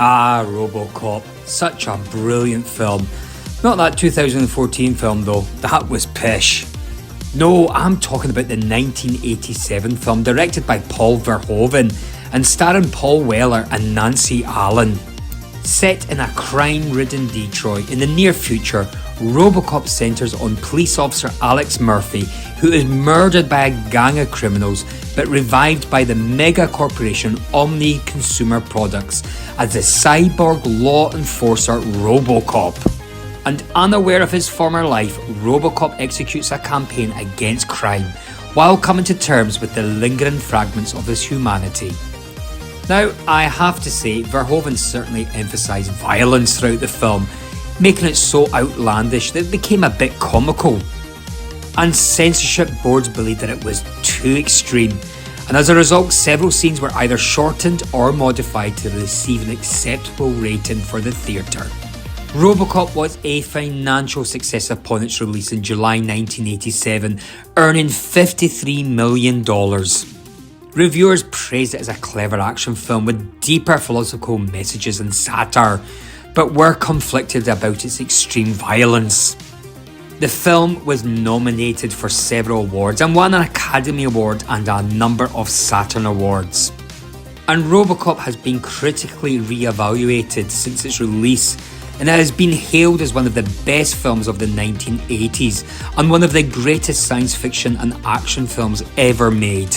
Ah, Robocop. Such a brilliant film. Not that 2014 film though, that was pish. No, I'm talking about the 1987 film directed by Paul Verhoeven and starring Paul Weller and Nancy Allen. Set in a crime-ridden Detroit in the near future, Robocop centres on police officer Alex Murphy, who is murdered by a gang of criminals but revived by the mega corporation Omni Consumer Products as the cyborg law enforcer Robocop. And unaware of his former life, Robocop executes a campaign against crime while coming to terms with the lingering fragments of his humanity. Now, I have to say, Verhoeven certainly emphasised violence throughout the film, making it so outlandish that it became a bit comical. And censorship boards believed that it was too extreme, and as a result, several scenes were either shortened or modified to receive an acceptable rating for the theatre. Robocop was a financial success upon its release in July 1987, earning $53 million. Reviewers praised it as a clever action film with deeper philosophical messages and satire, but were conflicted about its extreme violence. The film was nominated for several awards and won an Academy Award and a number of Saturn Awards. And Robocop has been critically re-evaluated since its release, and it has been hailed as one of the best films of the 1980s and one of the greatest science fiction and action films ever made.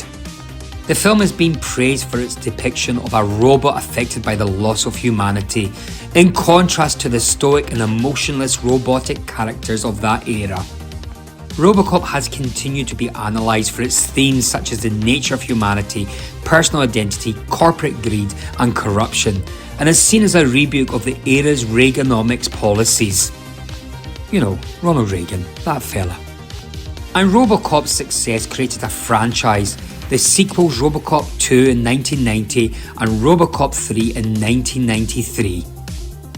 The film has been praised for its depiction of a robot affected by the loss of humanity, in contrast to the stoic and emotionless robotic characters of that era. Robocop has continued to be analysed for its themes such as the nature of humanity, personal identity, corporate greed and corruption, and is seen as a rebuke of the era's Reaganomics policies. You know, Ronald Reagan, that fella. And Robocop's success created a franchise. The sequels Robocop 2 in 1990 and Robocop 3 in 1993.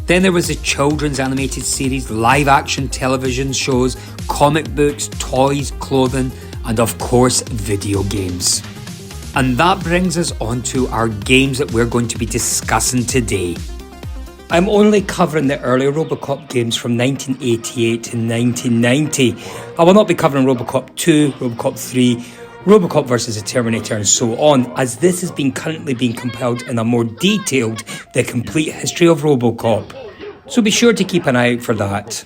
Then there was the children's animated series, live action television shows, comic books, toys, clothing, and of course video games. And that brings us on to our games that we're going to be discussing today. I'm only covering the earlier Robocop games from 1988 to 1990. I will not be covering Robocop 2, Robocop 3, Robocop vs. the Terminator and so on, as this is currently being compiled in a more detailed, the complete history of Robocop. So be sure to keep an eye out for that.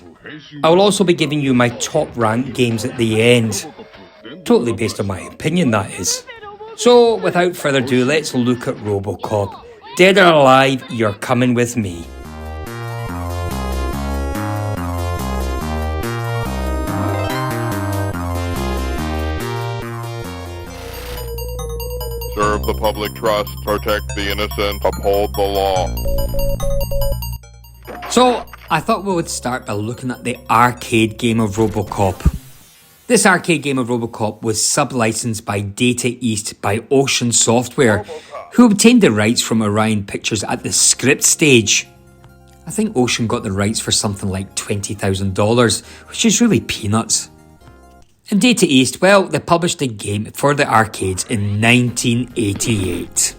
I will also be giving you my top ranked games at the end. Totally based on my opinion, that is. So without further ado, let's look at Robocop. Dead or alive, you're coming with me. Serve the public trust, protect the innocent, uphold the law. So, I thought we would start by looking at the arcade game of Robocop. This arcade game of Robocop was sub-licensed by Data East by Ocean Software, who obtained the rights from Orion Pictures at the script stage. I think Ocean got the rights for something like $20,000, which is really peanuts. And Data East, well, they published the game for the arcades in 1988.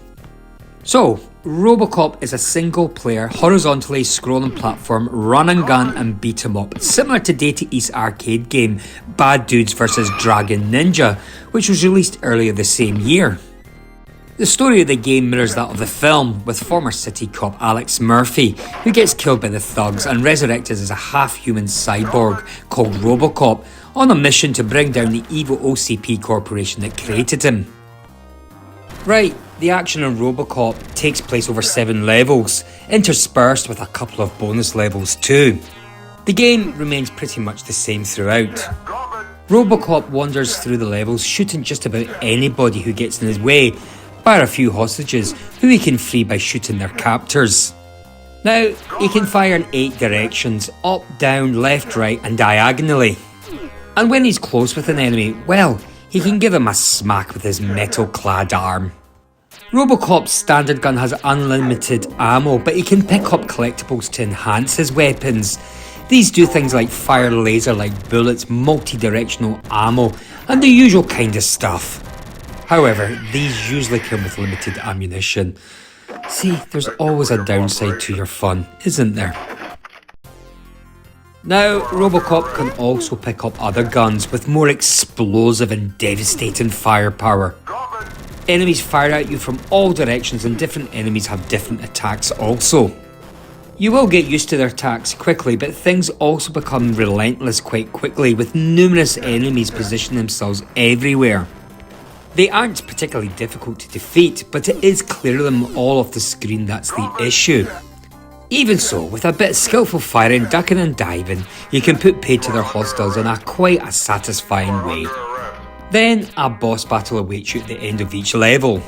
So, Robocop is a single-player, horizontally scrolling platform, run and gun and beat 'em up, similar to Data East's arcade game, Bad Dudes vs. Dragon Ninja, which was released earlier the same year. The story of the game mirrors that of the film, with former city cop Alex Murphy, who gets killed by the thugs and resurrected as a half-human cyborg called Robocop, on a mission to bring down the evil OCP corporation that created him. Right, the action in Robocop takes place over 7 levels, interspersed with a couple of bonus levels too. The game remains pretty much the same throughout. Robocop wanders through the levels shooting just about anybody who gets in his way, bar a few hostages who he can free by shooting their captors. Now, he can fire in 8 directions, up, down, left, right and diagonally. And when he's close with an enemy, well, he can give him a smack with his metal-clad arm. Robocop's standard gun has unlimited ammo, but he can pick up collectibles to enhance his weapons. These do things like fire laser-like bullets, multi-directional ammo, and the usual kind of stuff. However, these usually come with limited ammunition. See, there's always a downside to your fun, isn't there? Now, Robocop can also pick up other guns with more explosive and devastating firepower. Enemies fire at you from all directions and different enemies have different attacks also. You will get used to their attacks quickly, but things also become relentless quite quickly with numerous enemies positioning themselves everywhere. They aren't particularly difficult to defeat, but it is clearing them all off the screen that's the issue. Even so, with a bit of skillful firing, ducking and diving, you can put paid to their hostiles in quite a satisfying way. Then, a boss battle awaits you at the end of each level.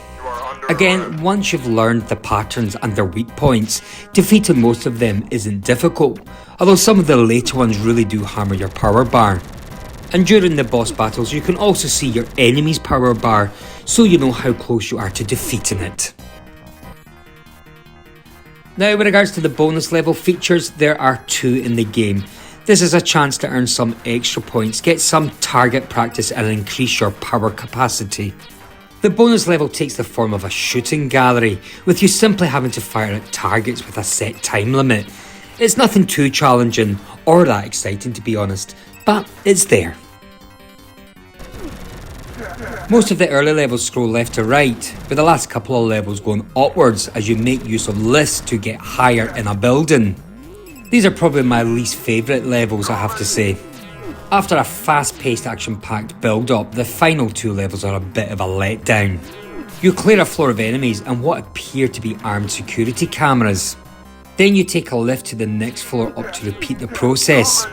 Again, once you've learned the patterns and their weak points, defeating most of them isn't difficult, although some of the later ones really do hammer your power bar. And during the boss battles you can also see your enemy's power bar, so you know how close you are to defeating it. Now, with regards to the bonus level features, there are 2 in the game. This is a chance to earn some extra points, get some target practice and increase your power capacity. The bonus level takes the form of a shooting gallery, with you simply having to fire at targets with a set time limit. It's nothing too challenging, or that exciting to be honest, but it's there. Most of the early levels scroll left to right, with the last couple of levels going upwards as you make use of lifts to get higher in a building. These are probably my least favourite levels, I have to say. After a fast-paced action-packed build-up, the final 2 levels are a bit of a letdown. You clear a floor of enemies and what appear to be armed security cameras. Then you take a lift to the next floor up to repeat the process.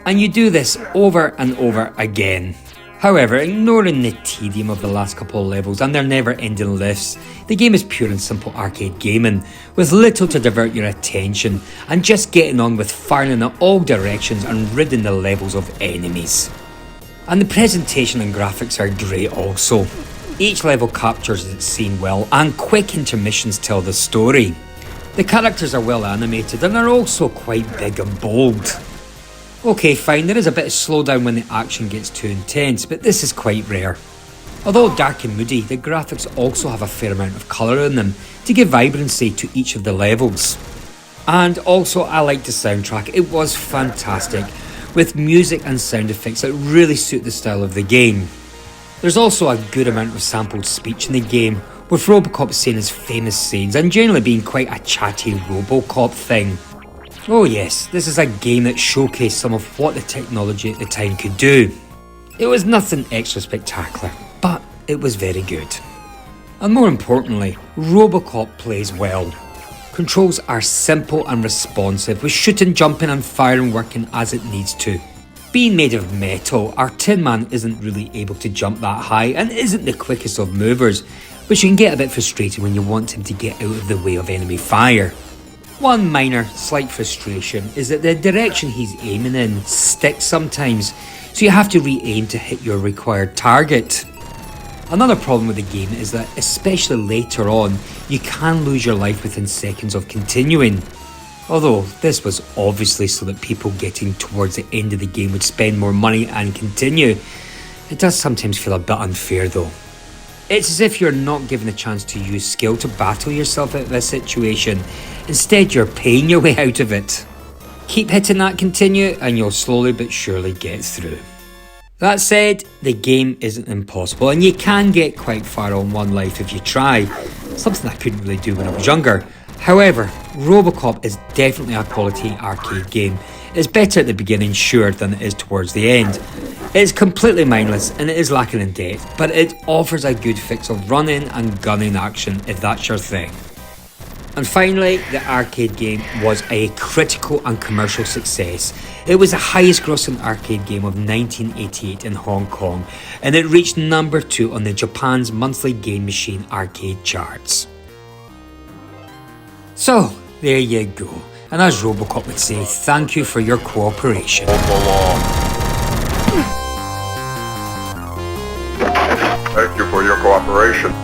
And you do this over and over again. However, ignoring the tedium of the last couple of levels and their never-ending lifts, the game is pure and simple arcade gaming, with little to divert your attention, and just getting on with firing in all directions and ridding the levels of enemies. And the presentation and graphics are great also. Each level captures its scene well, and quick intermissions tell the story. The characters are well animated and are also quite big and bold. Okay, fine, there is a bit of slowdown when the action gets too intense, but this is quite rare. Although dark and moody, the graphics also have a fair amount of colour in them to give vibrancy to each of the levels. And also, I liked the soundtrack. It was fantastic, with music and sound effects that really suit the style of the game. There's also a good amount of sampled speech in the game, with Robocop saying his famous sayings and generally being quite a chatty Robocop thing. Oh yes, this is a game that showcased some of what the technology at the time could do. It was nothing extra spectacular, but it was very good. And more importantly, Robocop plays well. Controls are simple and responsive, with shooting, jumping and firing working as it needs to. Being made of metal, our Tin Man isn't really able to jump that high and isn't the quickest of movers, which can get a bit frustrating when you want him to get out of the way of enemy fire. One minor, slight frustration is that the direction he's aiming in sticks sometimes, so you have to re-aim to hit your required target. Another problem with the game is that, especially later on, you can lose your life within seconds of continuing. Although this was obviously so that people getting towards the end of the game would spend more money and continue, it does sometimes feel a bit unfair though. It's as if you're not given a chance to use skill to battle yourself out of this situation. Instead, you're paying your way out of it. Keep hitting that continue and you'll slowly but surely get through. That said, the game isn't impossible and you can get quite far on one life if you try, something I couldn't really do when I was younger. However, Robocop is definitely a quality arcade game. It's better at the beginning, sure, than it is towards the end. It's completely mindless and it is lacking in depth, but it offers a good fix of running and gunning action if that's your thing. And finally, the arcade game was a critical and commercial success. It was the highest grossing arcade game of 1988 in Hong Kong, and it reached number 2 on the Japan's monthly game machine arcade charts. So, there you go. And as Robocop would say, thank you for your cooperation. Thank you for your cooperation.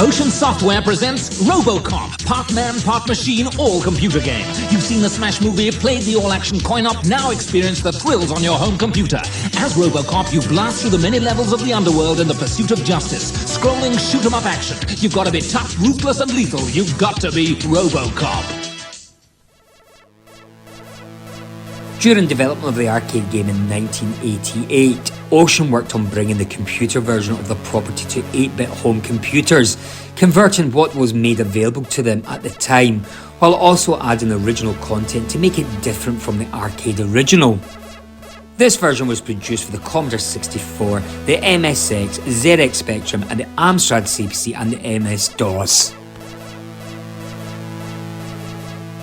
Ocean Software presents Robocop, part man, part machine, all computer game. You've seen the smash movie, played the all-action coin-op, now experience the thrills on your home computer. As Robocop, you blast through the many levels of the underworld in the pursuit of justice. Scrolling shoot-'em-up action. You've got to be tough, ruthless and lethal. You've got to be Robocop. During development of the arcade game in 1988, Ocean worked on bringing the computer version of the property to 8-bit home computers, converting what was made available to them at the time, while also adding original content to make it different from the arcade original. This version was produced for the Commodore 64, the MSX, ZX Spectrum and the Amstrad CPC and the MS-DOS.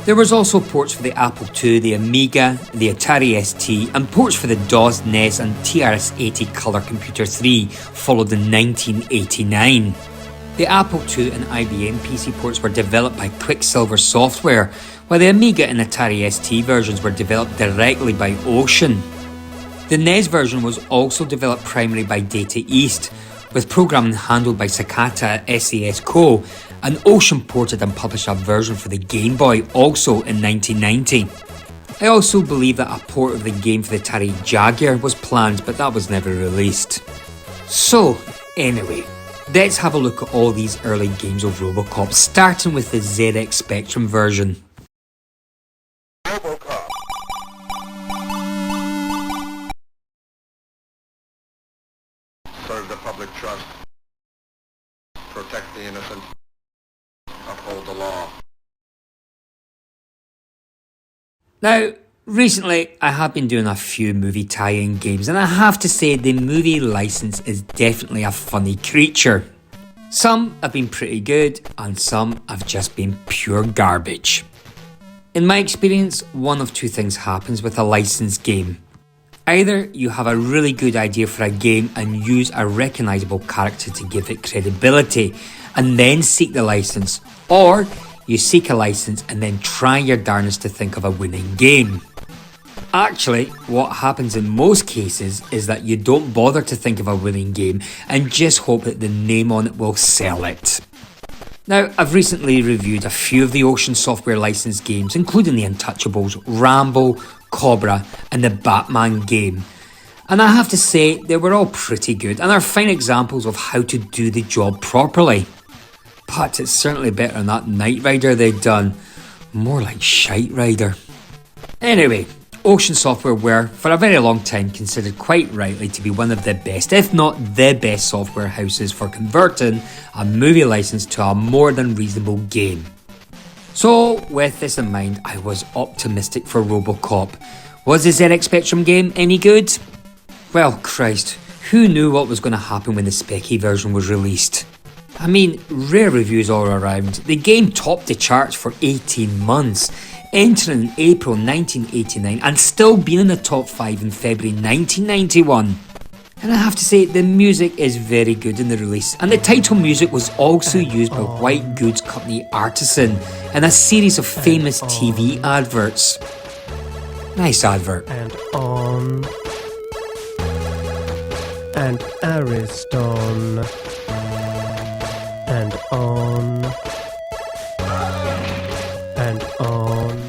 There was also ports for the Apple II, the Amiga, the Atari ST, and ports for the DOS, NES and TRS-80 Color Computer 3 followed in 1989. The Apple II and IBM PC ports were developed by Quicksilver Software, while the Amiga and Atari ST versions were developed directly by Ocean. The NES version was also developed primarily by Data East, with programming handled by Sakata SAS Co, and Ocean ported and published a version for the Game Boy also in 1990. I also believe that a port of the game for the Atari Jaguar was planned, but that was never released. So, anyway, let's have a look at all these early games of Robocop, starting with the ZX Spectrum version. Robocop. Serve the public trust. Protect the innocent. Uphold the law. Now, recently I have been doing a few movie tie-in games, and I have to say the movie license is definitely a funny creature. Some have been pretty good and some have just been pure garbage. In my experience, one of two things happens with a licensed game. Either you have a really good idea for a game and use a recognisable character to give it credibility and then seek the license, or you seek a license and then try your darnest to think of a winning game. Actually, what happens in most cases is that you don't bother to think of a winning game and just hope that the name on it will sell it. Now, I've recently reviewed a few of the Ocean Software licensed games, including the Untouchables, Rambo, Cobra and the Batman game. And I have to say, they were all pretty good and are fine examples of how to do the job properly. But it's certainly better than that Knight Rider they'd done. More like Shite Rider. Anyway, Ocean Software were, for a very long time, considered quite rightly to be one of the best, if not the best software houses for converting a movie license to a more than reasonable game. So, with this in mind, I was optimistic for Robocop. Was the ZX Spectrum game any good? Well, Christ, who knew what was going to happen when the Specky version was released? I mean, rare reviews all around. The game topped the charts for 18 months, entering in April 1989 and still being in the top 5 in February 1991. And I have to say, the music is very good in the release, and the title music was also used by White Goods Company Artisan in a series of famous TV adverts. Nice advert. And on. And Ariston. And on. And on.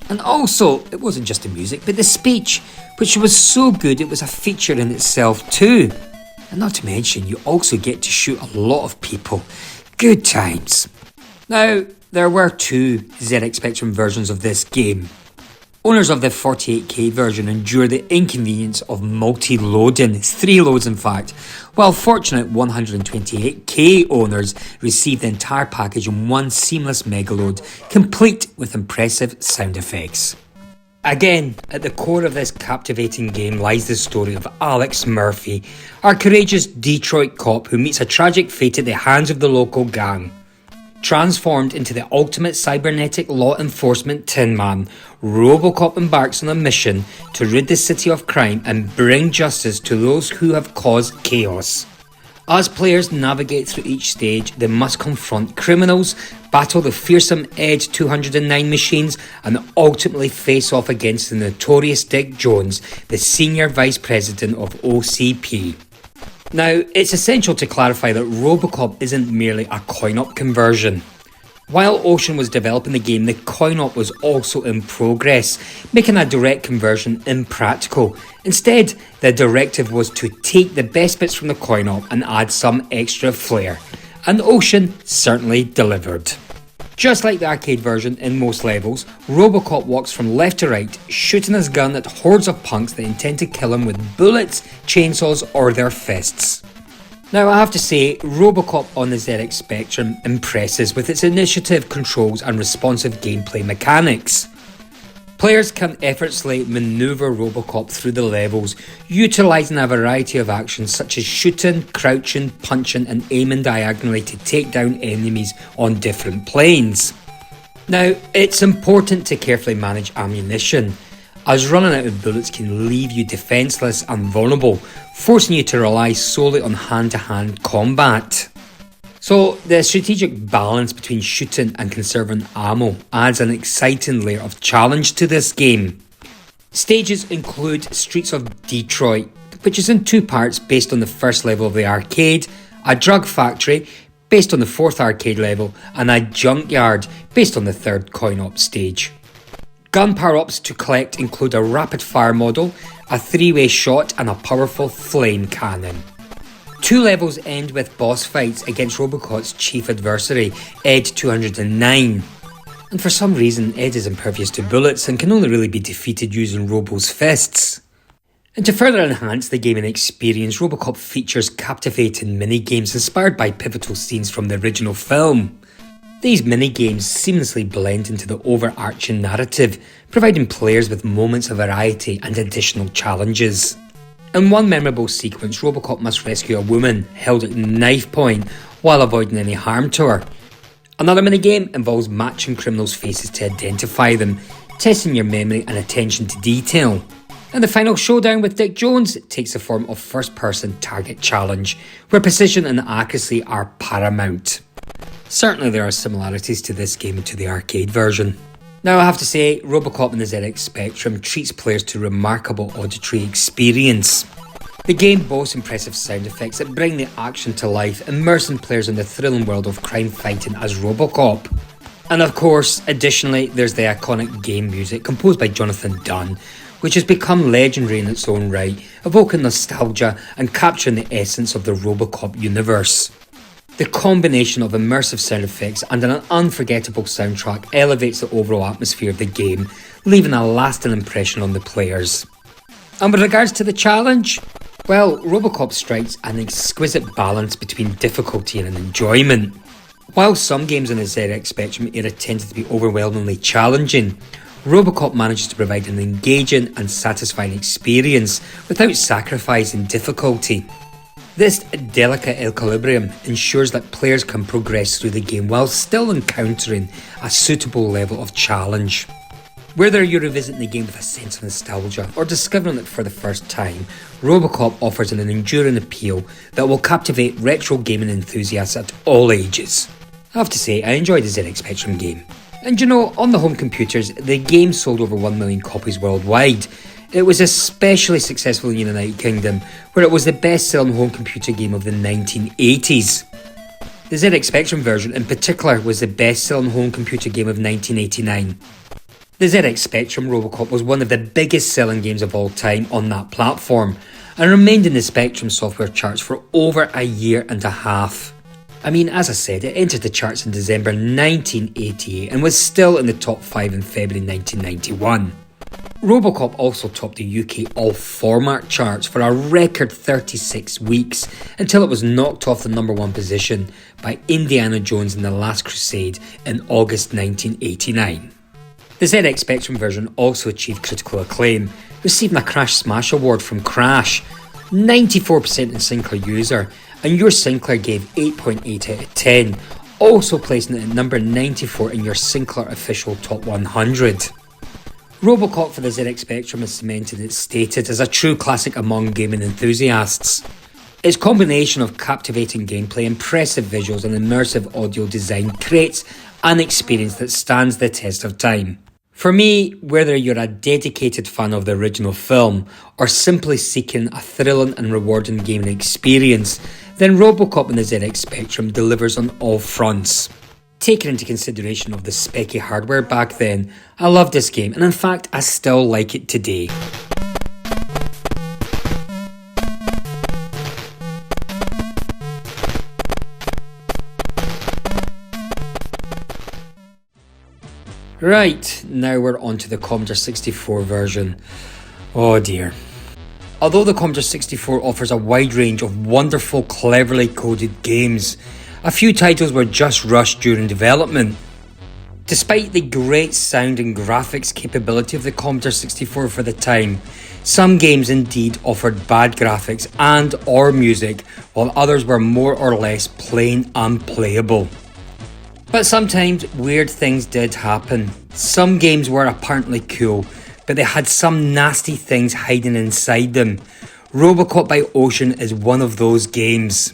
And also, it wasn't just the music, but the speech, which was so good it was a feature in itself too. And not to mention, you also get to shoot a lot of people. Good times. Now, there were two ZX Spectrum versions of this game. Owners of the 48K version endure the inconvenience of multi-loading, 3 loads in fact, while fortunate 128K owners receive the entire package in one seamless megaload, complete with impressive sound effects. Again, at the core of this captivating game lies the story of Alex Murphy, our courageous Detroit cop who meets a tragic fate at the hands of the local gang. Transformed into the ultimate cybernetic law enforcement Tin Man, Robocop embarks on a mission to rid the city of crime and bring justice to those who have caused chaos. As players navigate through each stage, they must confront criminals, battle the fearsome Ed 209 machines, and ultimately face off against the notorious Dick Jones, the Senior Vice President of OCP. Now, it's essential to clarify that Robocop isn't merely a coin-op conversion. While Ocean was developing the game, the coin-op was also in progress, making a direct conversion impractical. Instead, the directive was to take the best bits from the coin-op and add some extra flair. And Ocean certainly delivered. Just like the arcade version in most levels, Robocop walks from left to right, shooting his gun at hordes of punks that intend to kill him with bullets, chainsaws or their fists. Now I have to say, Robocop on the ZX Spectrum impresses with its initiative, controls and responsive gameplay mechanics. Players can effortlessly manoeuvre Robocop through the levels, utilising a variety of actions such as shooting, crouching, punching and aiming diagonally to take down enemies on different planes. Now, it's important to carefully manage ammunition, as running out of bullets can leave you defenceless and vulnerable, forcing you to rely solely on hand-to-hand combat. So the strategic balance between shooting and conserving ammo adds an exciting layer of challenge to this game. Stages include Streets of Detroit, which is in 2 parts based on the first level of the arcade, a drug factory based on the 4th arcade level, and a junkyard based on the 3rd coin-op stage. Gun power-ups to collect include a rapid fire model, a 3-way shot and a powerful flame cannon. 2 levels end with boss fights against Robocop's chief adversary, Ed 209. And for some reason, Ed is impervious to bullets and can only really be defeated using Robo's fists. And to further enhance the gaming experience, Robocop features captivating mini-games inspired by pivotal scenes from the original film. These mini-games seamlessly blend into the overarching narrative, providing players with moments of variety and additional challenges. In one memorable sequence, Robocop must rescue a woman held at knife point while avoiding any harm to her. Another minigame involves matching criminals' faces to identify them, testing your memory and attention to detail. And the final showdown with Dick Jones takes the form of first-person target challenge, where precision and accuracy are paramount. Certainly there are similarities to this game and to the arcade version. Now I have to say, Robocop on the ZX Spectrum treats players to remarkable auditory experience. The game boasts impressive sound effects that bring the action to life, immersing players in the thrilling world of crime fighting as Robocop. And of course, additionally, there's the iconic game music composed by Jonathan Dunn, which has become legendary in its own right, evoking nostalgia and capturing the essence of the Robocop universe. The combination of immersive sound effects and an unforgettable soundtrack elevates the overall atmosphere of the game, leaving a lasting impression on the players. And with regards to the challenge, well, Robocop strikes an exquisite balance between difficulty and enjoyment. While some games on the ZX Spectrum era tended to be overwhelmingly challenging, Robocop manages to provide an engaging and satisfying experience without sacrificing difficulty. This delicate equilibrium ensures that players can progress through the game while still encountering a suitable level of challenge. Whether you're revisiting the game with a sense of nostalgia or discovering it for the first time, Robocop offers an enduring appeal that will captivate retro gaming enthusiasts at all ages. I have to say, I enjoyed the ZX Spectrum game. And you know, on the home computers, the game sold over 1 million copies worldwide. It was especially successful in the United Kingdom, where it was the best-selling home computer game of the 1980s. The ZX Spectrum version in particular was the best-selling home computer game of 1989. The ZX Spectrum Robocop was one of the biggest selling games of all time on that platform, and remained in the Spectrum software charts for over a year and a half. I mean, as I said, it entered the charts in December 1988 and was still in the top 5 in February 1991. Robocop also topped the UK all-format charts for a record 36 weeks until it was knocked off the number 1 position by Indiana Jones and the Last Crusade in August 1989. The ZX Spectrum version also achieved critical acclaim, receiving a Crash Smash Award from Crash, 94% in Sinclair user, and your Sinclair gave 8.8 out of 10, also placing it at number 94 in your Sinclair official Top 100. Robocop for the ZX Spectrum has cemented its status as a true classic among gaming enthusiasts. Its combination of captivating gameplay, impressive visuals and immersive audio design creates an experience that stands the test of time. For me, whether you're a dedicated fan of the original film or simply seeking a thrilling and rewarding gaming experience, then Robocop and the ZX Spectrum delivers on all fronts. Taking into consideration of the specky hardware back then, I loved this game and in fact I still like it today. Right, now we're on to the Commodore 64 version. Oh dear. Although the Commodore 64 offers a wide range of wonderful, cleverly coded games, a few titles were just rushed during development. Despite the great sound and graphics capability of the Commodore 64 for the time, some games indeed offered bad graphics and or music, while others were more or less plain unplayable. But sometimes weird things did happen. Some games were apparently cool, but they had some nasty things hiding inside them. Robocop by Ocean is one of those games.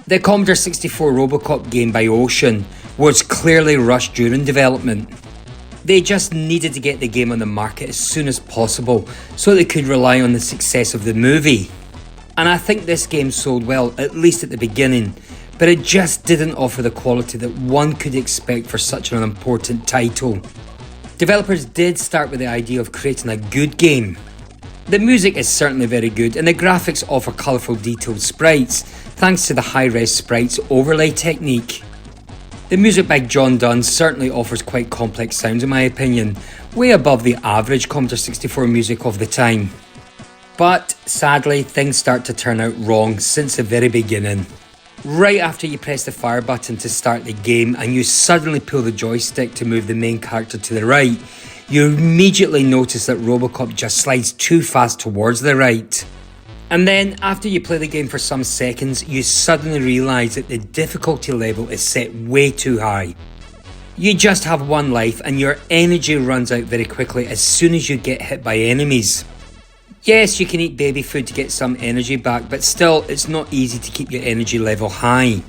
The Commodore 64 Robocop game by Ocean was clearly rushed during development. They just needed to get the game on the market as soon as possible so they could rely on the success of the movie. And I think this game sold well, at least at the beginning, but it just didn't offer the quality that one could expect for such an important title. Developers did start with the idea of creating a good game. The music is certainly very good and the graphics offer colourful detailed sprites thanks to the high-res sprites overlay technique. The music by John Dunn certainly offers quite complex sounds in my opinion, way above the average Commodore 64 music of the time. But sadly things start to turn out wrong since the very beginning. Right after you press the fire button to start the game and you suddenly pull the joystick to move the main character to the right, you immediately notice that Robocop just slides too fast towards the right. And then, after you play the game for some seconds, you suddenly realise that the difficulty level is set way too high. You just have one life and your energy runs out very quickly as soon as you get hit by enemies. Yes, you can eat baby food to get some energy back, but still, it's not easy to keep your energy level high.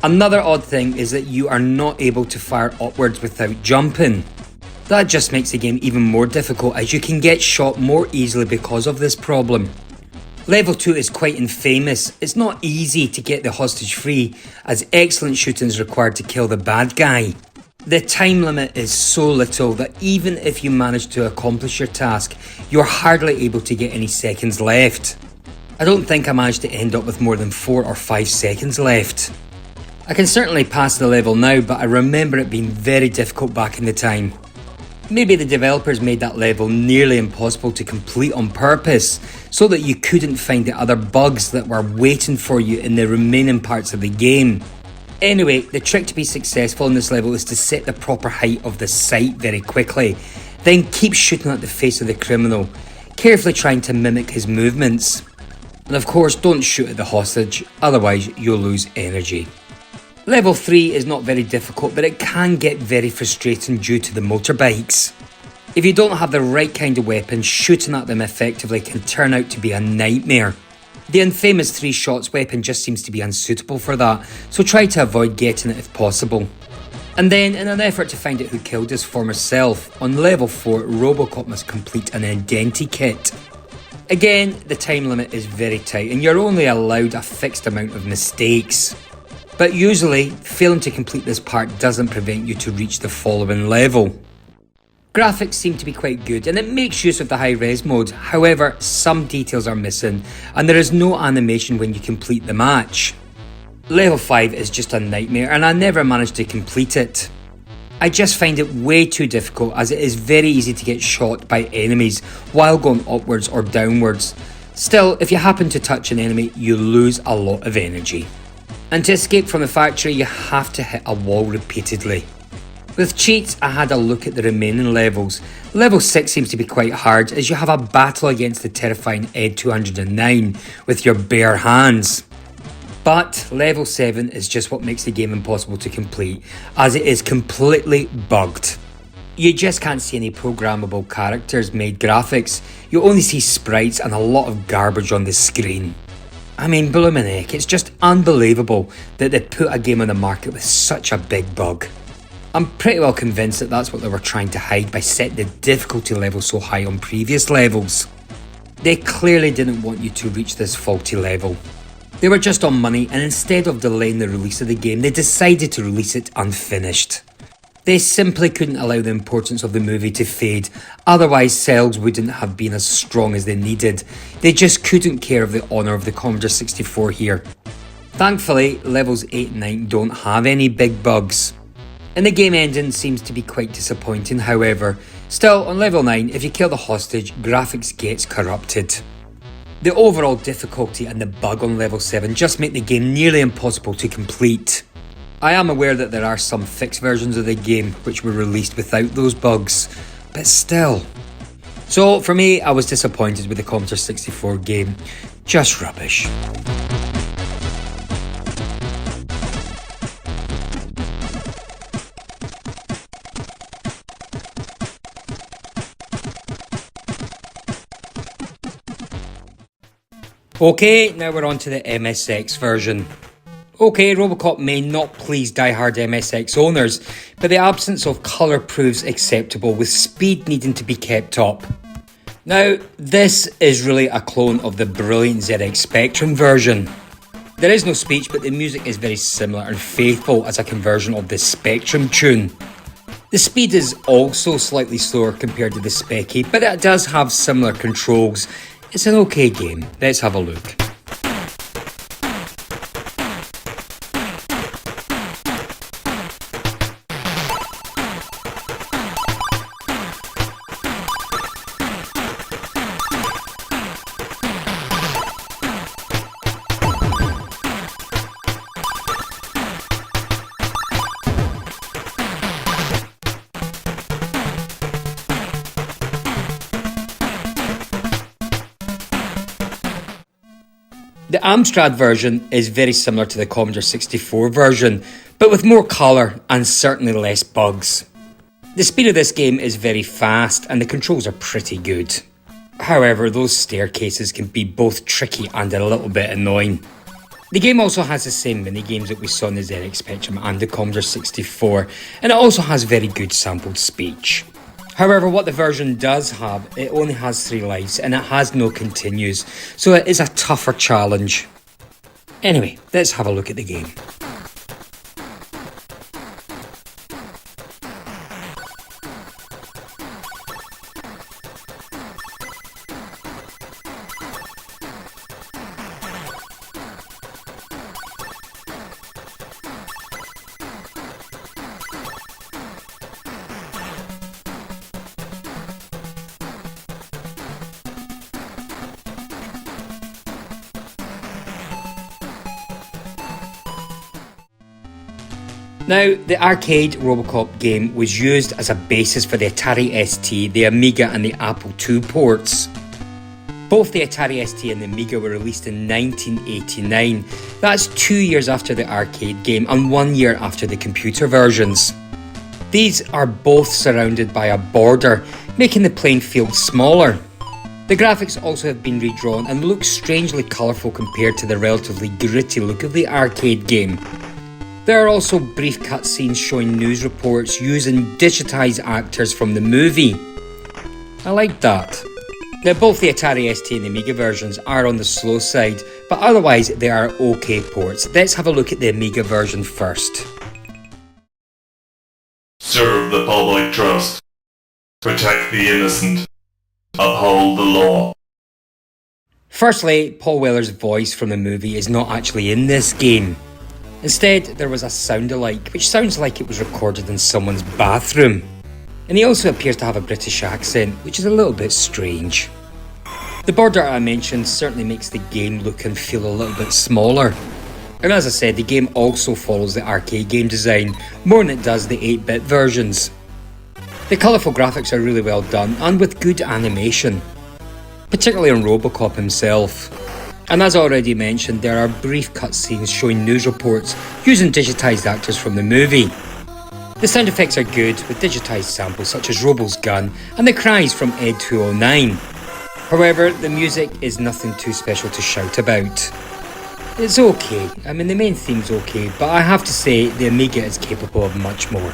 Another odd thing is that you are not able to fire upwards without jumping. That just makes the game even more difficult as you can get shot more easily because of this problem. Level 2 is quite infamous. It's not easy to get the hostage free as excellent shooting is required to kill the bad guy. The time limit is so little that even if you manage to accomplish your task, you're hardly able to get any seconds left. I don't think I managed to end up with more than 4 or 5 seconds left. I can certainly pass the level now, but I remember it being very difficult back in the time. Maybe the developers made that level nearly impossible to complete on purpose, so that you couldn't find the other bugs that were waiting for you in the remaining parts of the game. Anyway, the trick to be successful in this level is to set the proper height of the sight very quickly, then keep shooting at the face of the criminal, carefully trying to mimic his movements. And of course, don't shoot at the hostage, otherwise you'll lose energy. Level 3 is not very difficult, but it can get very frustrating due to the motorbikes. If you don't have the right kind of weapon, shooting at them effectively can turn out to be a nightmare. The infamous 3 shots weapon just seems to be unsuitable for that, so try to avoid getting it if possible. And then, in an effort to find out who killed his former self, on level 4 Robocop must complete an identikit. Again, the time limit is very tight and you're only allowed a fixed amount of mistakes. But usually, failing to complete this part doesn't prevent you to reach the following level. Graphics seem to be quite good and it makes use of the high res mode, however some details are missing and there is no animation when you complete the match. Level 5 is just a nightmare and I never managed to complete it. I just find it way too difficult as it is very easy to get shot by enemies while going upwards or downwards. Still, if you happen to touch an enemy, you lose a lot of energy. And to escape from the factory, you have to hit a wall repeatedly. With cheats, I had a look at the remaining levels. Level 6 seems to be quite hard as you have a battle against the terrifying Ed 209 with your bare hands. But level 7 is just what makes the game impossible to complete, as it is completely bugged. You just can't see any programmable characters made graphics, you only see sprites and a lot of garbage on the screen. I mean, bloomin' heck, it's just unbelievable that they put a game on the market with such a big bug. I'm pretty well convinced that that's what they were trying to hide by setting the difficulty level so high on previous levels. They clearly didn't want you to reach this faulty level. They were just on money, and instead of delaying the release of the game, they decided to release it unfinished. They simply couldn't allow the importance of the movie to fade, otherwise sales wouldn't have been as strong as they needed. They just couldn't care of the honour of the Commodore 64 here. Thankfully, levels 8 and 9 don't have any big bugs. And the game ending seems to be quite disappointing, however. Still, on level 9, if you kill the hostage, graphics gets corrupted. The overall difficulty and the bug on level 7 just make the game nearly impossible to complete. I am aware that there are some fixed versions of the game which were released without those bugs, but still. So for me, I was disappointed with the Commodore 64 game. Just rubbish. Okay, now we're on to the MSX version. Okay, Robocop may not please die-hard MSX owners, but the absence of colour proves acceptable, with speed needing to be kept up. Now, this is really a clone of the brilliant ZX Spectrum version. There is no speech, but the music is very similar and faithful as a conversion of the Spectrum tune. The speed is also slightly slower compared to the Specky, but it does have similar controls. It's an okay game. Let's have a look. The Amstrad version is very similar to the Commodore 64 version, but with more colour and certainly less bugs. The speed of this game is very fast and the controls are pretty good. However, those staircases can be both tricky and a little bit annoying. The game also has the same minigames that we saw in the ZX Spectrum and the Commodore 64, and it also has very good sampled speech. However, what the version does have, it only has 3 lives and it has no continues, so it is a tougher challenge. Anyway, let's have a look at the game. Now, the arcade Robocop game was used as a basis for the Atari ST, the Amiga and the Apple II ports. Both the Atari ST and the Amiga were released in 1989. That's 2 years after the arcade game and 1 year after the computer versions. These are both surrounded by a border, making the playing field smaller. The graphics also have been redrawn and look strangely colourful compared to the relatively gritty look of the arcade game. There are also brief cutscenes showing news reports using digitised actors from the movie. I like that. Now, both the Atari ST and the Amiga versions are on the slow side, but otherwise they are okay ports. Let's have a look at the Amiga version first. Serve the public trust. Protect the innocent. Uphold the law. Firstly, Paul Weller's voice from the movie is not actually in this game. Instead, there was a sound-alike, which sounds like it was recorded in someone's bathroom. And he also appears to have a British accent, which is a little bit strange. The border I mentioned certainly makes the game look and feel a little bit smaller. And as I said, the game also follows the arcade game design more than it does the 8-bit versions. The colourful graphics are really well done and with good animation, particularly on Robocop himself. And as I already mentioned, there are brief cutscenes showing news reports using digitised actors from the movie. The sound effects are good with digitised samples such as Robo's gun and the cries from Ed 209. However, the music is nothing too special to shout about. It's okay, I mean the main theme's okay, but I have to say the Amiga is capable of much more.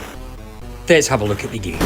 Let's have a look at the game.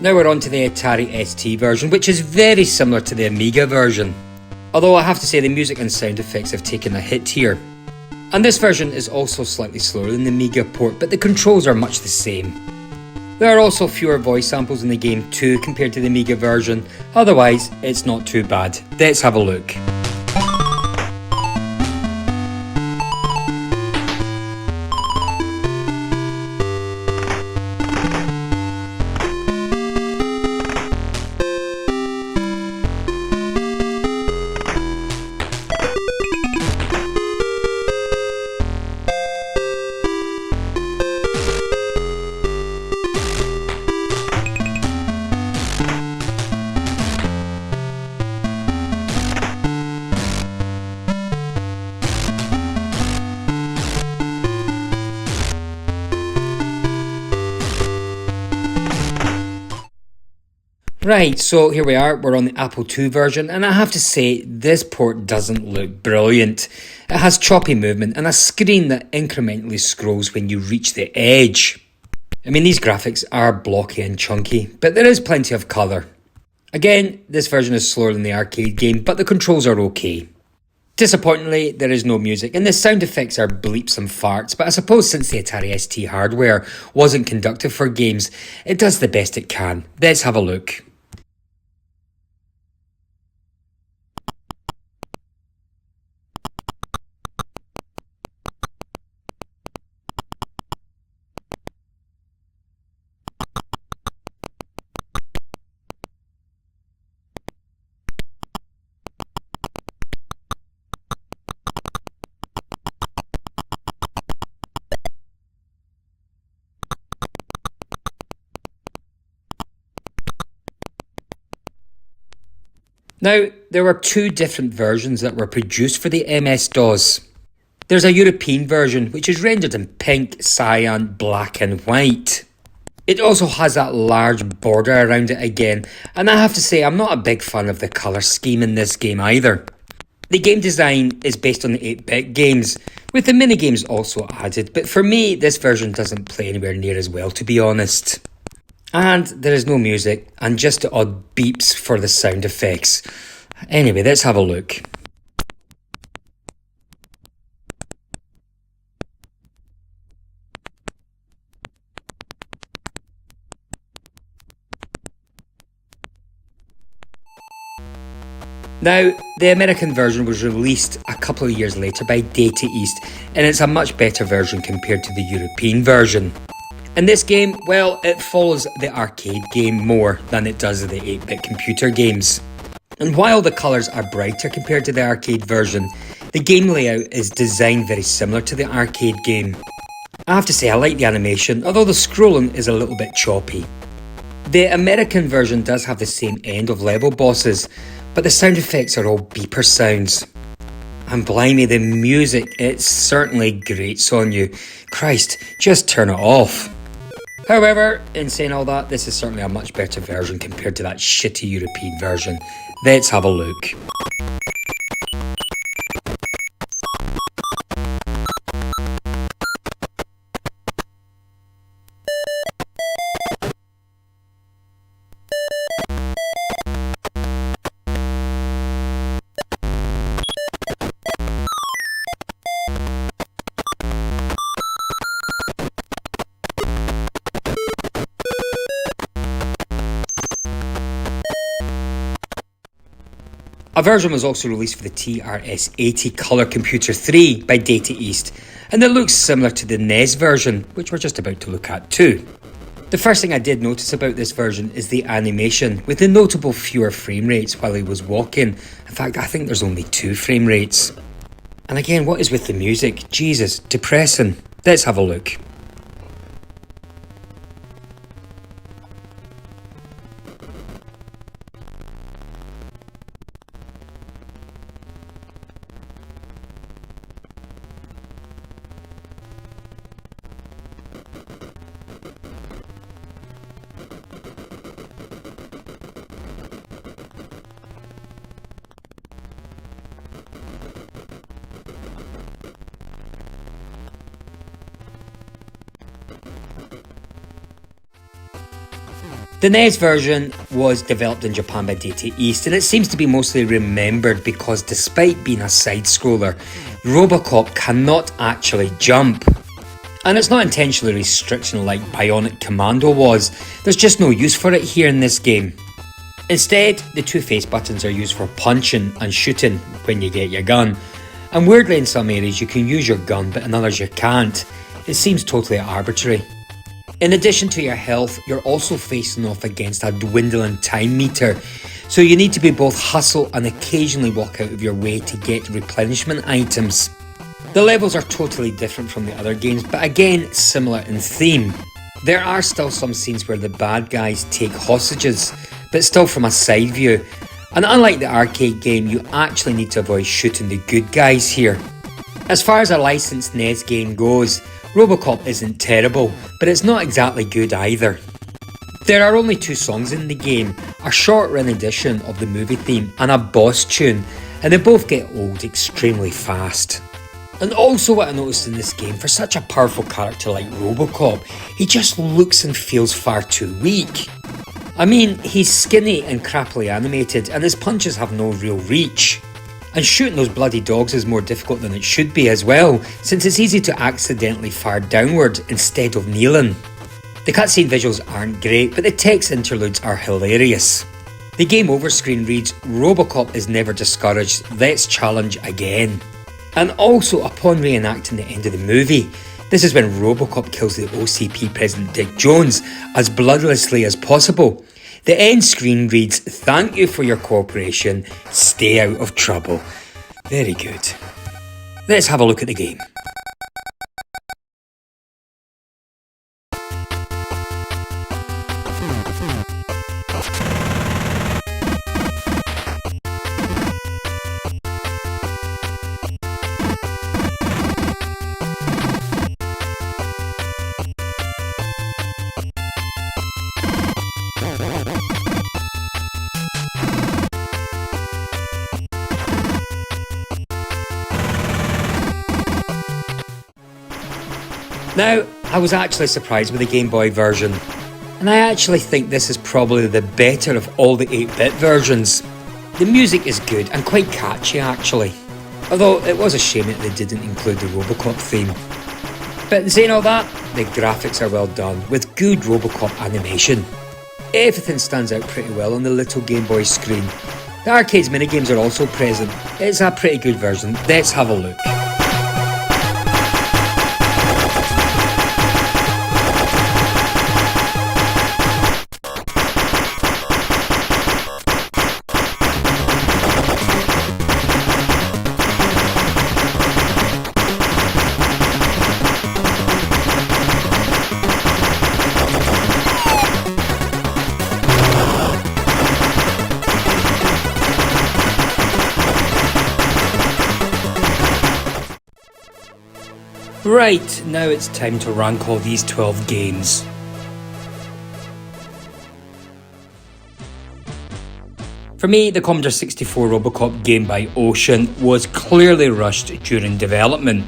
Now we're on to the Atari ST version, which is very similar to the Amiga version. Although I have to say the music and sound effects have taken a hit here. And this version is also slightly slower than the Amiga port, but the controls are much the same. There are also fewer voice samples in the game too compared to the Amiga version, otherwise it's not too bad. Let's have a look. Right, so here we are, we're on the Apple II version, and I have to say, this port doesn't look brilliant. It has choppy movement and a screen that incrementally scrolls when you reach the edge. I mean, these graphics are blocky and chunky, but there is plenty of colour. Again, this version is slower than the arcade game, but the controls are okay. Disappointingly, there is no music, and the sound effects are bleeps and farts, but I suppose since the Atari ST hardware wasn't conductive for games, it does the best it can. Let's have a look. Now, there were two different versions that were produced for the MS-DOS. There's a European version, which is rendered in pink, cyan, black and white. It also has that large border around it again, and I have to say I'm not a big fan of the colour scheme in this game either. The game design is based on the 8-bit games, with the minigames also added, but for me this version doesn't play anywhere near as well, to be honest. And there is no music, and just the odd beeps for the sound effects. Anyway, let's have a look. Now, the American version was released a couple of years later by Data East, and it's a much better version compared to the European version. In this game, well, it follows the arcade game more than it does the 8-bit computer games. And while the colours are brighter compared to the arcade version, the game layout is designed very similar to the arcade game. I have to say I like the animation, although the scrolling is a little bit choppy. The American version does have the same end of level bosses, but the sound effects are all beeper sounds. And blimey, the music, it certainly grates on you. Christ, just turn it off. However, in saying all that, this is certainly a much better version compared to that shitty European version. Let's have a look. A version was also released for the TRS-80 Color Computer 3 by Data East, and it looks similar to the NES version, which we're just about to look at too. The first thing I did notice about this version is the animation, with the notable fewer frame rates while he was walking. In fact, I think there's only 2 frame rates. And again, what is with the music? Jesus, depressing. Let's have a look. The NES version was developed in Japan by Data East, and it seems to be mostly remembered because despite being a side-scroller, Robocop cannot actually jump. And it's not intentionally restriction like Bionic Commando was, there's just no use for it here in this game. Instead, the 2 face buttons are used for punching and shooting when you get your gun. And weirdly in some areas you can use your gun but in others you can't. It seems totally arbitrary. In addition to your health, you're also facing off against a dwindling time meter, so you need to be both hustle and occasionally walk out of your way to get replenishment items. The levels are totally different from the other games, but again similar in theme. There are still some scenes where the bad guys take hostages, but still from a side view, and unlike the arcade game, you actually need to avoid shooting the good guys here. As far as a licensed NES game goes, Robocop isn't terrible, but it's not exactly good either. There are only 2 songs in the game, a short-run edition of the movie theme and a boss tune, and they both get old extremely fast. And also what I noticed in this game, for such a powerful character like Robocop, he just looks and feels far too weak. I mean, he's skinny and crappily animated, and his punches have no real reach. And shooting those bloody dogs is more difficult than it should be as well, since it's easy to accidentally fire downward instead of kneeling. The cutscene visuals aren't great, but the text interludes are hilarious. The game over screen reads, "Robocop is never discouraged, let's challenge again." And also, upon reenacting the end of the movie, this is when Robocop kills the OCP President Dick Jones as bloodlessly as possible. The end screen reads, "Thank you for your cooperation, stay out of trouble." Very good. Let's have a look at the game. Now, I was actually surprised with the Game Boy version, and I actually think this is probably the better of all the 8-bit versions. The music is good and quite catchy actually, although it was a shame that they didn't include the Robocop theme. But saying all that, the graphics are well done, with good Robocop animation. Everything stands out pretty well on the little Game Boy screen. The arcade's minigames are also present. It's a pretty good version, let's have a look. Right, now it's time to rank all these 12 games. For me, the Commodore 64 Robocop game by Ocean was clearly rushed during development.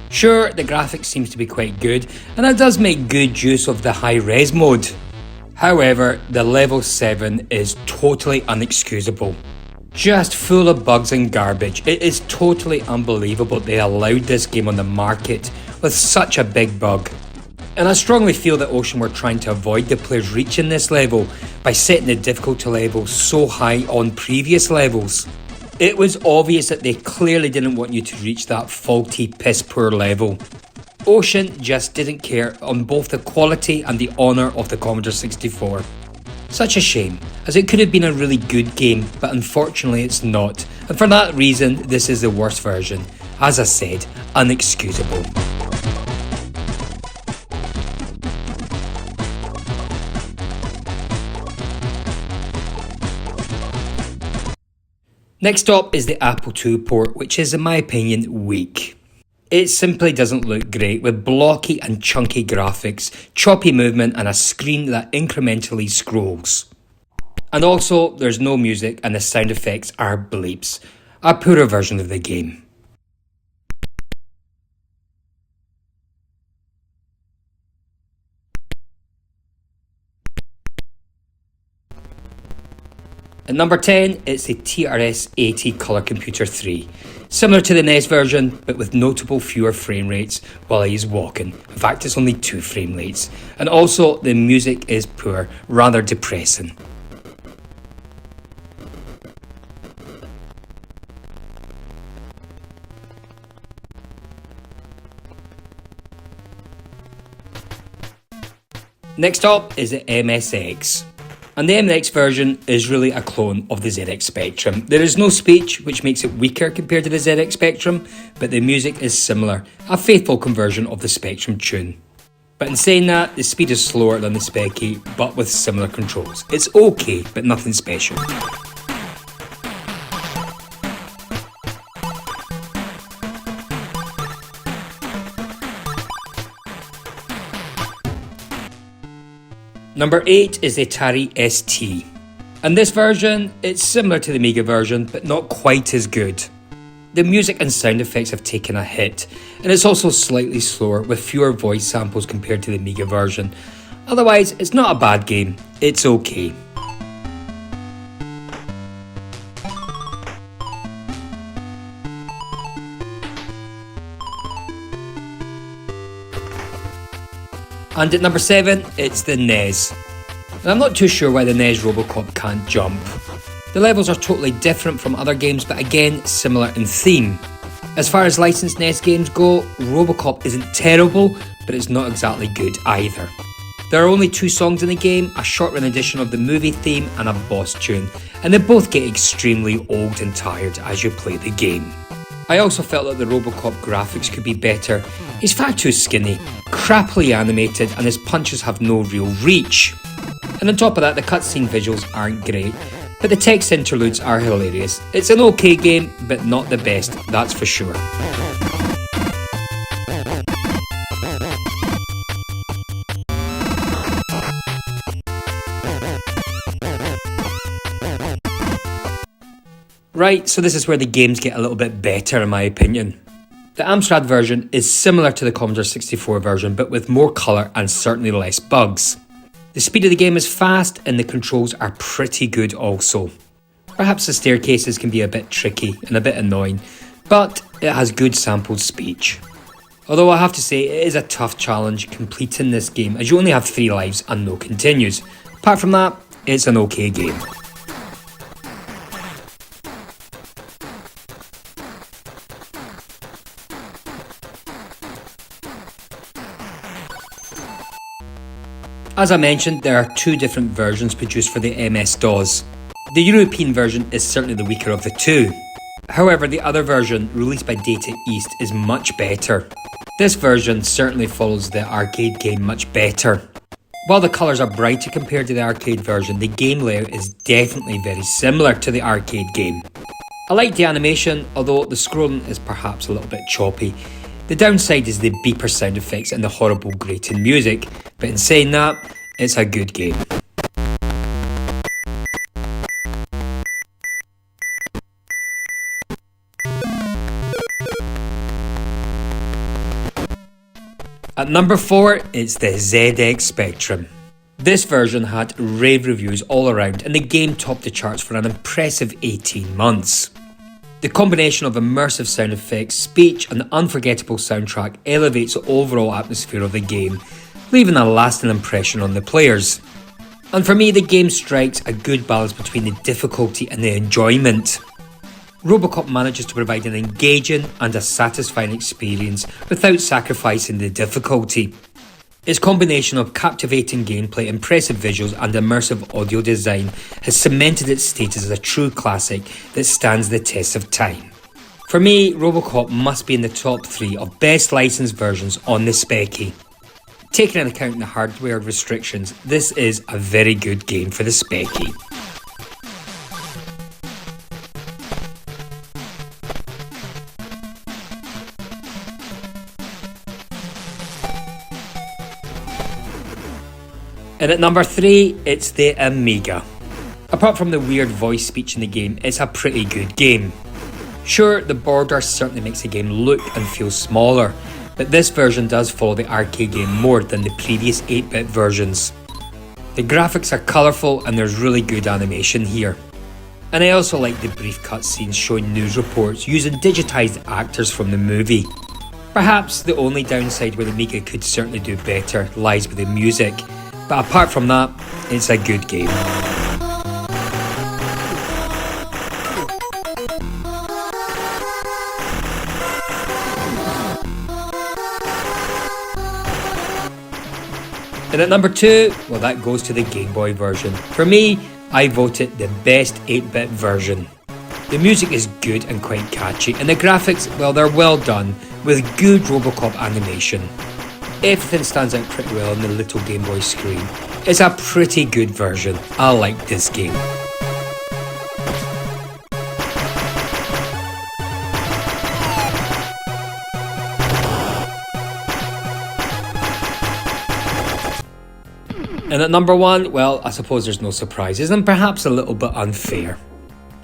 Sure, the graphics seems to be quite good, and it does make good use of the high-res mode. However, the level 7 is totally unexcusable. Just full of bugs and garbage. It is totally unbelievable they allowed this game on the market with such a big bug. And I strongly feel that Ocean were trying to avoid the players reaching this level by setting the difficulty level so high on previous levels. It was obvious that they clearly didn't want you to reach that faulty, piss-poor level. Ocean just didn't care on both the quality and the honour of the Commodore 64. Such a shame, as it could have been a really good game, but unfortunately it's not, and for that reason this is the worst version. As I said, unexcusable. Next up is the Apple II port, which is in my opinion weak. It simply doesn't look great, with blocky and chunky graphics, choppy movement and a screen that incrementally scrolls. And also, there's no music and the sound effects are bleeps. A poorer version of the game. At number 10, it's the TRS-80 Color Computer 3. Similar to the NES version, but with notable fewer frame rates while he's walking. In fact, it's only 2 frame rates. And also, the music is poor, rather depressing. Next up is the MSX. And the MSX version is really a clone of the ZX Spectrum. There is no speech, which makes it weaker compared to the ZX Spectrum, but the music is similar, a faithful conversion of the Spectrum tune. But in saying that, the speed is slower than the Speccy, but with similar controls. It's okay, but nothing special. Number 8 is the Atari ST. And this version, it's similar to the Amiga version, but not quite as good. The music and sound effects have taken a hit, and it's also slightly slower with fewer voice samples compared to the Amiga version. Otherwise, it's not a bad game, it's okay. And at number 7, it's the NES. And I'm not too sure why the NES Robocop can't jump. The levels are totally different from other games, but again, similar in theme. As far as licensed NES games go, Robocop isn't terrible, but it's not exactly good either. There are only 2 songs in the game, a short-run edition of the movie theme and a boss tune, and they both get extremely old and tired as you play the game. I also felt that the Robocop graphics could be better. He's far too skinny, crappily animated, and his punches have no real reach. And on top of that, the cutscene visuals aren't great, but the text interludes are hilarious. It's an okay game, but not the best, that's for sure. Right, so this is where the games get a little bit better in my opinion. The Amstrad version is similar to the Commodore 64 version, but with more colour and certainly less bugs. The speed of the game is fast and the controls are pretty good also. Perhaps the staircases can be a bit tricky and a bit annoying, but it has good sampled speech. Although I have to say it is a tough challenge completing this game as you only have 3 lives and no continues. Apart from that, it's an okay game. As I mentioned, there are 2 different versions produced for the MS-DOS. The European version is certainly the weaker of the 2. However, the other version, released by Data East, is much better. This version certainly follows the arcade game much better. While the colours are brighter compared to the arcade version, the game layout is definitely very similar to the arcade game. I like the animation, although the scrolling is perhaps a little bit choppy. The downside is the beeper sound effects and the horrible grating music, but in saying that, it's a good game. At number 4, it's the ZX Spectrum. This version had rave reviews all around and the game topped the charts for an impressive 18 months. The combination of immersive sound effects, speech and the unforgettable soundtrack elevates the overall atmosphere of the game, leaving a lasting impression on the players. And for me, the game strikes a good balance between the difficulty and the enjoyment. Robocop manages to provide an engaging and a satisfying experience without sacrificing the difficulty. Its combination of captivating gameplay, impressive visuals and immersive audio design has cemented its status as a true classic that stands the test of time. For me, Robocop must be in the top 3 of best licensed versions on the Speccy. Taking into account the hardware restrictions, this is a very good game for the Speccy. And at number 3, it's the Amiga. Apart from the weird voice speech in the game, it's a pretty good game. Sure, the border certainly makes the game look and feel smaller, but this version does follow the arcade game more than the previous 8-bit versions. The graphics are colourful and there's really good animation here. And I also like the brief cutscenes showing news reports using digitised actors from the movie. Perhaps the only downside where the Amiga could certainly do better lies with the music. But apart from that, it's a good game. And at number 2, well, that goes to the Game Boy version. For me, I vote it the best 8-bit version. The music is good and quite catchy, and the graphics, well, they're well done, with good Robocop animation. Everything stands out pretty well on the little Game Boy screen. It's a pretty good version. I like this game. And at number 1, well, I suppose there's no surprises and perhaps a little bit unfair.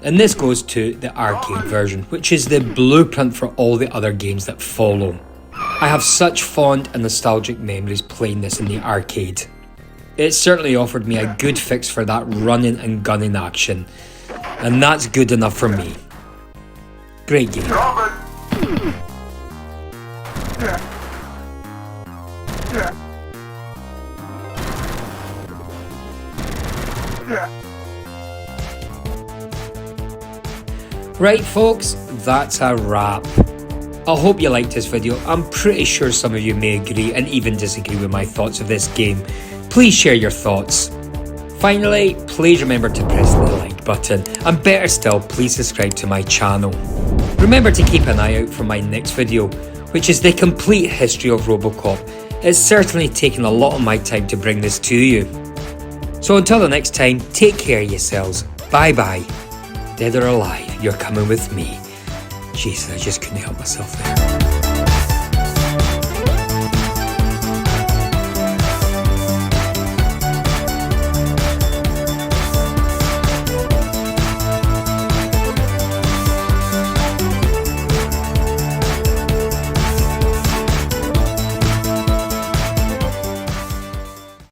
And this goes to the arcade version, which is the blueprint for all the other games that follow. I have such fond and nostalgic memories playing this in the arcade. It certainly offered me a good fix for that running and gunning action, and that's good enough for me. Great game. Right folks, that's a wrap. I hope you liked this video. I'm pretty sure some of you may agree and even disagree with my thoughts of this game. Please share your thoughts. Finally, please remember to press the like button, and better still, please subscribe to my channel. Remember to keep an eye out for my next video, which is the complete history of Robocop. It's certainly taken a lot of my time to bring this to you. So until the next time, take care of yourselves. Bye bye. Dead or alive, you're coming with me. Jesus, I just couldn't help myself there.